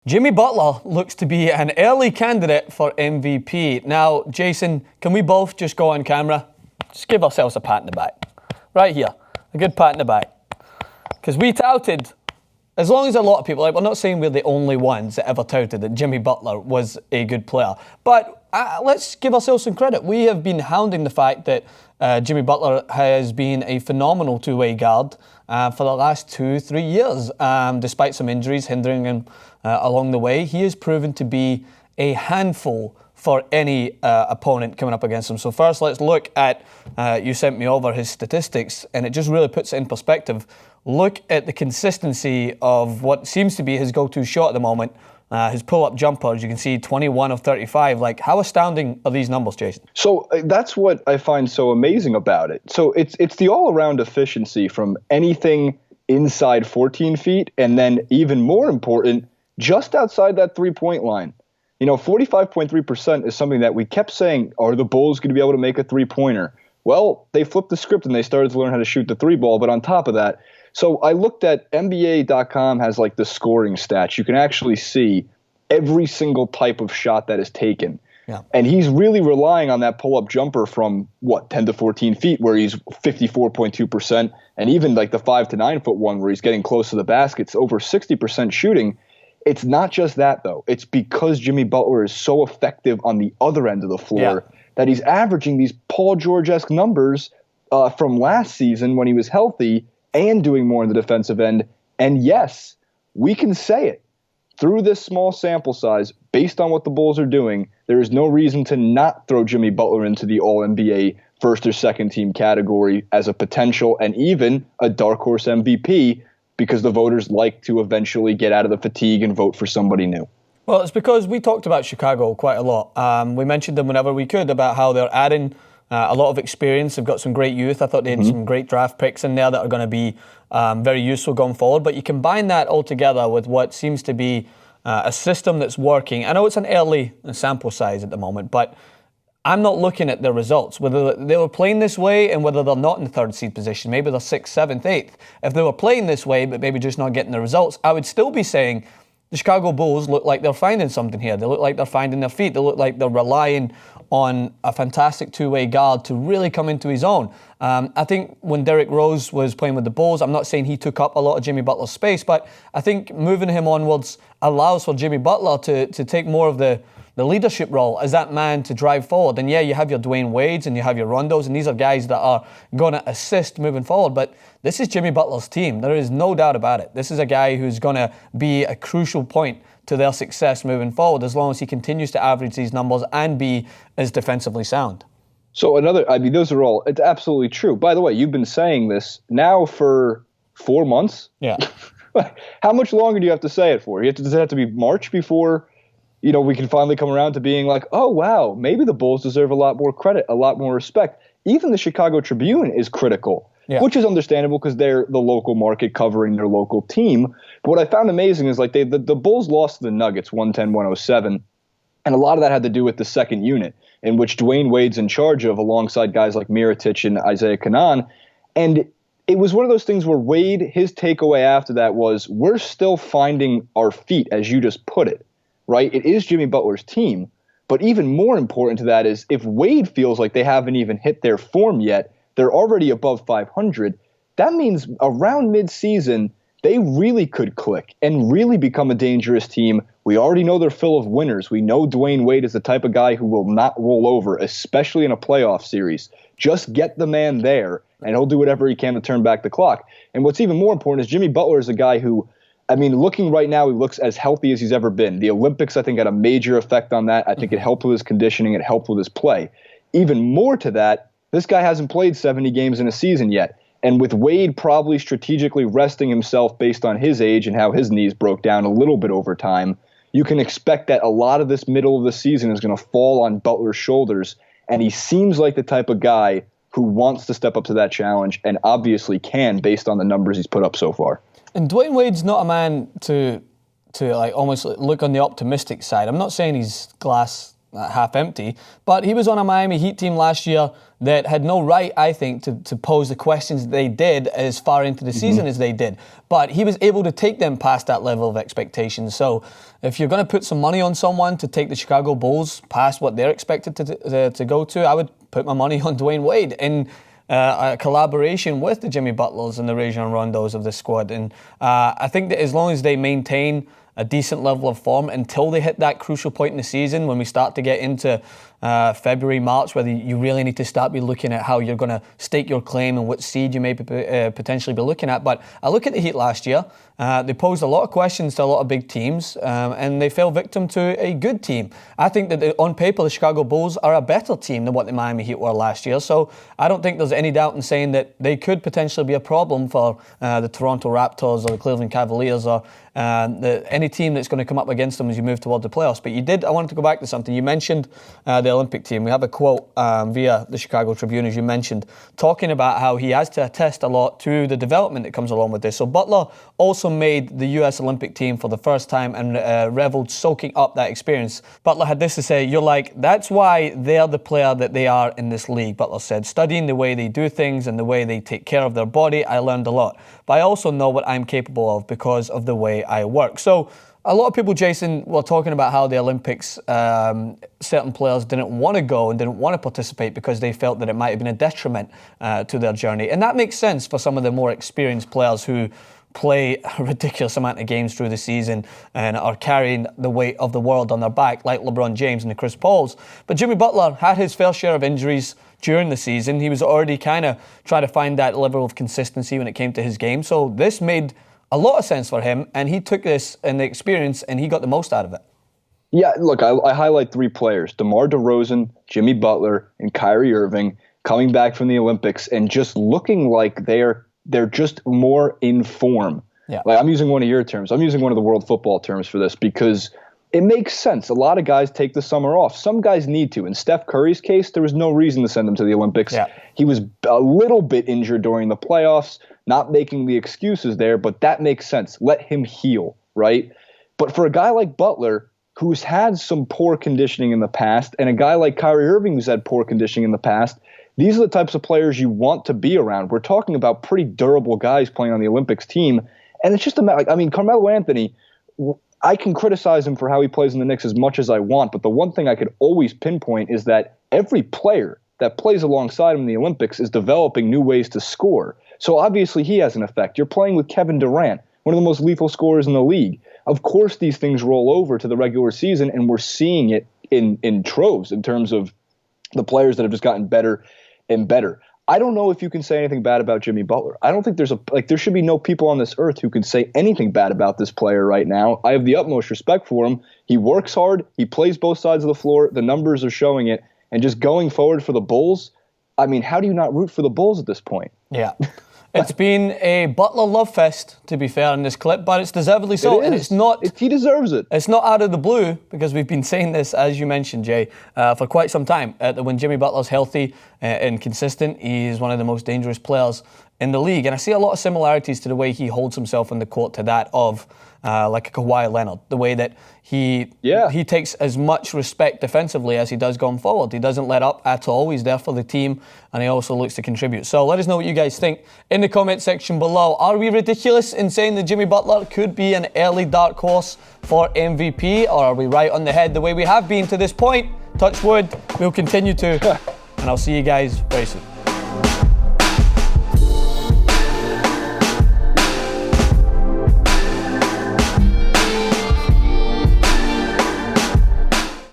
Jimmy Butler looks to be an early candidate for MVP. Now, Jason, can we both just go on camera? Just give ourselves a pat in the back. Right here. A good pat in the back. Because we touted, as long as a lot of people, we're not saying we're the only ones that ever touted that Jimmy Butler was a good player. But let's give ourselves some credit. We have been hounding the fact that Jimmy Butler has been a phenomenal two-way guard for the last 2-3 years. Despite some injuries hindering him along the way, he has proven to be a handful for any opponent coming up against him. So first, let's look at, you sent me over his statistics, and it just really puts it in perspective. Look at the consistency of what seems to be his go-to shot at the moment. His pull-up jumper, as you can see, 21 of 35. Like, how astounding are these numbers, Jason? So that's what I find so amazing about it. So it's the all-around efficiency from anything inside 14 feet, and then even more important, just outside that three-point line. 45.3% is something that we kept saying, are the Bulls going to be able to make a three-pointer? Well, they flipped the script and they started to learn how to shoot the three ball, but on top of that, so I looked at NBA.com has like the scoring stats. You can actually see every single type of shot that is taken. Yeah. And he's really relying on that pull-up jumper from, 10 to 14 feet, where he's 54.2%, and even like the 5 to 9 foot one where he's getting close to the basket, it's over 60% shooting. It's not just that, though. It's because Jimmy Butler is so effective on the other end of the floor that he's averaging these Paul George-esque numbers from last season when he was healthy and doing more in the defensive end. And yes, we can say it. Through this small sample size, based on what the Bulls are doing, there is no reason to not throw Jimmy Butler into the All-NBA first or second team category as a potential and even a dark horse MVP, because the voters like to eventually get out of the fatigue and vote for somebody new. Well, it's because we talked about Chicago quite a lot. We mentioned them whenever we could about how they're adding a lot of experience. They've got some great youth. I thought they had some great draft picks in there that are going to be very useful going forward. But you combine that all together with what seems to be a system that's working. I know it's an early sample size at the moment, but I'm not looking at the results, whether they were playing this way and whether they're not in the third seed position. Maybe they're 6th, 7th, 8th. If they were playing this way, but maybe just not getting the results, I would still be saying the Chicago Bulls look like they're finding something here. They look like they're finding their feet. They look like they're relying on a fantastic two-way guard to really come into his own. I think when Derrick Rose was playing with the Bulls, I'm not saying he took up a lot of Jimmy Butler's space, but I think moving him onwards allows for Jimmy Butler to take more of the leadership role as that man to drive forward. And yeah, you have your Dwayne Wades and you have your Rondos, and these are guys that are going to assist moving forward. But this is Jimmy Butler's team. There is no doubt about it. This is a guy who's going to be a crucial point to their success moving forward as long as he continues to average these numbers and be as defensively sound. So those are all, it's absolutely true. By the way, you've been saying this now for 4 months. Yeah. How much longer do you have to say it for? Does it have to be March before we can finally come around to being like, oh, wow, maybe the Bulls deserve a lot more credit, a lot more respect. Even the Chicago Tribune is critical, which is understandable because they're the local market covering their local team. But what I found amazing is like the Bulls lost to the Nuggets 110-107, and a lot of that had to do with the second unit, in which Dwayne Wade's in charge of alongside guys like Mirotic and Isaiah Canaan. And it was one of those things where Wade, his takeaway after that was, we're still finding our feet, as you just put it. Right? It is Jimmy Butler's team, but even more important to that is if Wade feels like they haven't even hit their form yet, they're already above 500. That means around midseason, they really could click and really become a dangerous team. We already know they're full of winners. We know Dwayne Wade is the type of guy who will not roll over, especially in a playoff series. Just get the man there, and he'll do whatever he can to turn back the clock. And what's even more important is Jimmy Butler is a guy who, looking right now, he looks as healthy as he's ever been. The Olympics, I think, had a major effect on that. I think it helped with his conditioning. It helped with his play. Even more to that, this guy hasn't played 70 games in a season yet. And with Wade probably strategically resting himself based on his age and how his knees broke down a little bit over time, you can expect that a lot of this middle of the season is going to fall on Butler's shoulders. And he seems like the type of guy who wants to step up to that challenge and obviously can based on the numbers he's put up so far. And Dwayne Wade's not a man to like almost look on the optimistic side. I'm not saying he's glass half empty. But he was on a Miami Heat team last year that had no right, I think, to pose the questions they did as far into the season as they did. But he was able to take them past that level of expectation. So if you're going to put some money on someone to take the Chicago Bulls past what they're expected to go to, I would put my money on Dwayne Wade in a collaboration with the Jimmy Butlers and the Rajon Rondos of this squad. And I think that as long as they maintain a decent level of form until they hit that crucial point in the season when we start to get into February, March, whether you really need to start be looking at how you're going to stake your claim and what seed you may potentially be looking at. But I look at the Heat last year. They posed a lot of questions to a lot of big teams, and they fell victim to a good team. I think that on paper, the Chicago Bulls are a better team than what the Miami Heat were last year. So I don't think there's any doubt in saying that they could potentially be a problem for the Toronto Raptors or the Cleveland Cavaliers or any team that's going to come up against them as you move toward the playoffs. But I wanted to go back to something. You mentioned the Olympic team. We have a quote via the Chicago Tribune, as you mentioned, talking about how he has to attest a lot to the development that comes along with this. So Butler also made the US Olympic team for the first time and reveled soaking up that experience. Butler had this to say, "You're like, that's why they're the player that they are in this league," Butler said. "Studying the way they do things and the way they take care of their body, I learned a lot. But I also know what I'm capable of because of the way I work." So a lot of people, Jason, were talking about how the Olympics, certain players didn't want to go and didn't want to participate because they felt that it might have been a detriment to their journey. And that makes sense for some of the more experienced players who play a ridiculous amount of games through the season and are carrying the weight of the world on their back, like LeBron James and the Chris Pauls. But Jimmy Butler had his fair share of injuries during the season. He was already kind of trying to find that level of consistency when it came to his game. So this made a lot of sense for him, and he took this and the experience, and he got the most out of it. Yeah, look, I highlight three players: DeMar DeRozan, Jimmy Butler, and Kyrie Irving coming back from the Olympics and just looking like they're just more in form. Yeah. Like, I'm using one of your terms. I'm using one of the world football terms for this because it makes sense. A lot of guys take the summer off. Some guys need to. In Steph Curry's case, there was no reason to send him to the Olympics. Yeah. He was a little bit injured during the playoffs, not making the excuses there, but that makes sense. Let him heal, right? But for a guy like Butler, who's had some poor conditioning in the past, and a guy like Kyrie Irving who's had poor conditioning in the past, these are the types of players you want to be around. We're talking about pretty durable guys playing on the Olympics team, and it's just a matter. Carmelo Anthony, I can criticize him for how he plays in the Knicks as much as I want, but the one thing I could always pinpoint is that every player that plays alongside him in the Olympics is developing new ways to score. So obviously he has an effect. You're playing with Kevin Durant, one of the most lethal scorers in the league. Of course these things roll over to the regular season, and we're seeing it in troves in terms of the players that have just gotten better and better. I don't know if you can say anything bad about Jimmy Butler. I don't think there should be no people on this earth who can say anything bad about this player right now. I have the utmost respect for him. He works hard. He plays both sides of the floor. The numbers are showing it. And just going forward for the Bulls, I mean, how do you not root for the Bulls at this point? Yeah. It's been a Butler love fest, to be fair, in this clip, but it's deservedly so. And it's not. He deserves it. It's not out of the blue, because we've been saying this, as you mentioned, Jay, for quite some time. When Jimmy Butler's healthy and consistent, he is one of the most dangerous players in the league. And I see a lot of similarities to the way he holds himself on the court to that of like a Kawhi Leonard, the way that he takes as much respect defensively as he does going forward. He doesn't let up at all. He's there for the team, and he also looks to contribute. So let us know what you guys think in the comment section below. Are we ridiculous in saying that Jimmy Butler could be an early dark horse for MVP, or are we right on the head the way we have been to this point? Touch wood, we'll continue to, and I'll see you guys very soon.